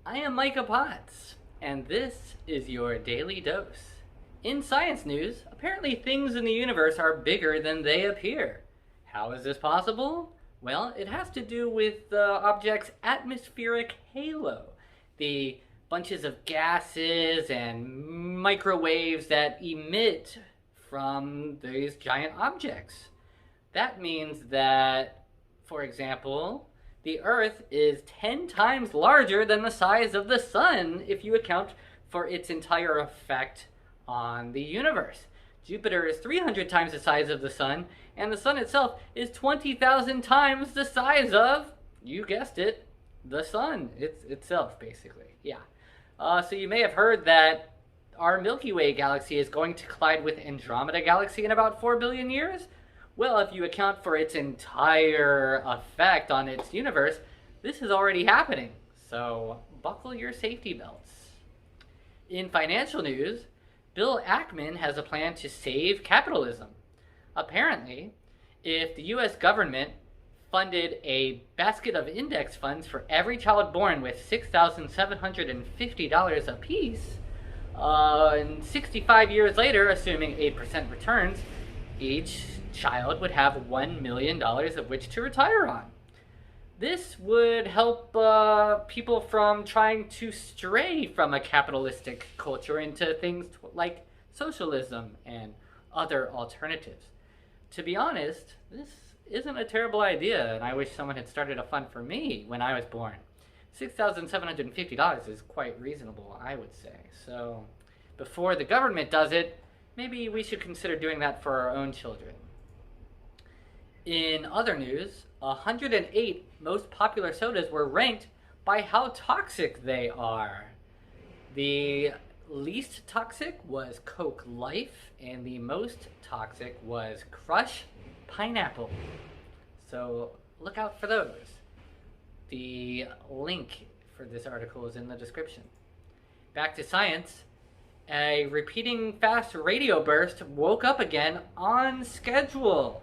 I am Micah Potts, and this is your Daily Dose. In science news, apparently things in the universe are bigger than they appear. How is this possible? Well, it has to do with the object's atmospheric halo, the bunches of gases and microwaves that emit from these giant objects. That means that, for example, the Earth is 10 times larger than the size of the Sun if you account for its entire effect on the universe. Jupiter is 300 times the size of the Sun, and the Sun itself is 20,000 times the size of, you guessed it, the Sun itself, basically. Yeah. So you may have heard that our Milky Way galaxy is going to collide with Andromeda galaxy in about 4 billion years. Well, if you account for its entire effect on its universe, this is already happening. So buckle your safety belts. In financial news, Bill Ackman has a plan to save capitalism. Apparently, if the US government funded a basket of index funds for every child born with $6,750 apiece, and 65 years later, assuming 8% returns, each child would have $1 million of which to retire on. This would help people from trying to stray from a capitalistic culture into things like socialism and other alternatives. To be honest, this isn't a terrible idea, and I wish someone had started a fund for me when I was born. $6,750 is quite reasonable, I would say. So before the government does it, maybe we should consider doing that for our own children. In other news, 108 most popular sodas were ranked by how toxic they are. The least toxic was Coke Life, and the most toxic was Crush Pineapple. So look out for those. The link for this article is in the description. Back to science. A repeating fast radio burst woke up again on schedule.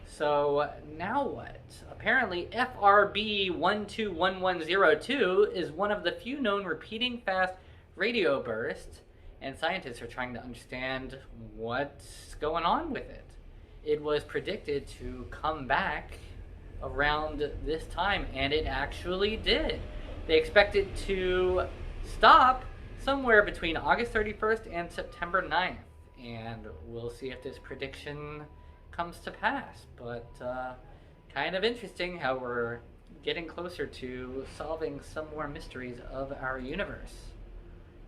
So now what? Apparently FRB 121102 is one of the few known repeating fast radio bursts, and scientists are trying to understand what's going on with it. It was predicted to come back around this time, and it actually did. They expect it to stop somewhere between August 31st and September 9th, and we'll see if this prediction comes to pass. But kind of interesting how we're getting closer to solving some more mysteries of our universe.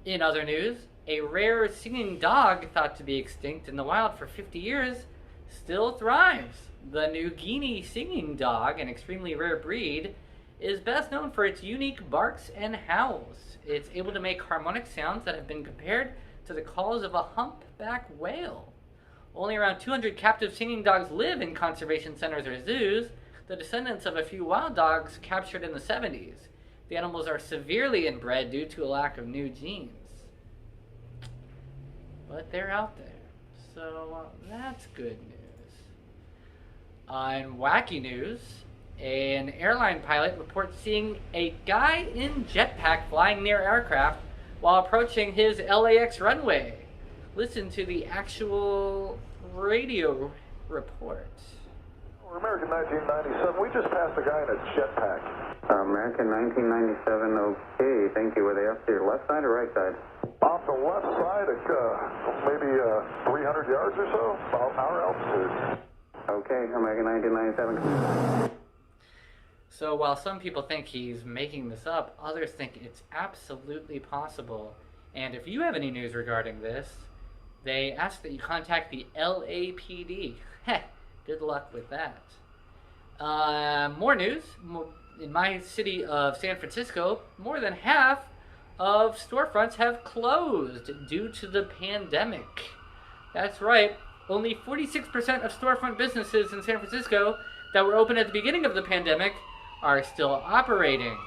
In other news, a rare singing dog thought to be extinct in the wild for 50 years still thrives. The New Guinea singing dog, an extremely rare breed, is best known for its unique barks and howls. It's able to make harmonic sounds that have been compared to the calls of a humpback whale. Only around 200 captive singing dogs live in conservation centers or zoos, the descendants of a few wild dogs captured in the 70s. The animals are severely inbred due to a lack of new genes. But they're out there, so that's good news. In wacky news, an airline pilot reports seeing a guy in Jetpack flying near aircraft while approaching his LAX runway. Listen to the actual radio report. American 1997, we just passed a guy in a jetpack. American 1997, okay, thank you. Were they up to your left side or right side? Off the left side, maybe 300 yards or so, about our altitude. Okay, American 1997. So while some people think he's making this up, others think it's absolutely possible. And if you have any news regarding this, they ask that you contact the LAPD. Heh, good luck with that. More news. In my city of San Francisco, more than half of storefronts have closed due to the pandemic. That's right. Only 46% of storefront businesses in San Francisco that were open at the beginning of the pandemic are still operating.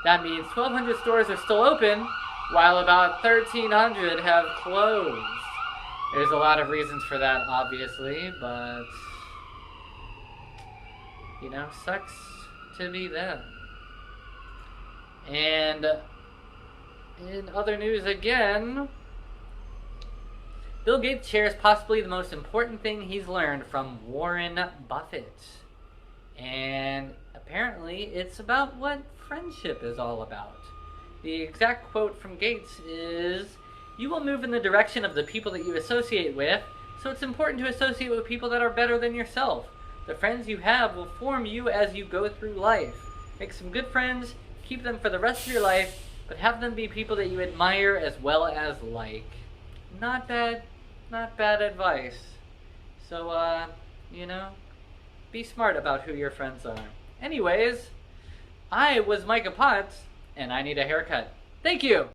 That means 1,200 stores are still open, while about 1,300 have closed. There's a lot of reasons for that, obviously, but, you know, sucks to be them. And In other news again, Bill Gates shares possibly the most important thing he's learned from Warren Buffett. And apparently it's about what friendship is all about. The exact quote from Gates is, "You will move in the direction of the people that you associate with, so it's important to associate with people that are better than yourself. The friends you have will form you as you go through life. Make some good friends, keep them for the rest of your life, but have them be people that you admire as well as like." Not bad advice. So, be smart about who your friends are. Anyways, I was Micah Potts, and I need a haircut. Thank you!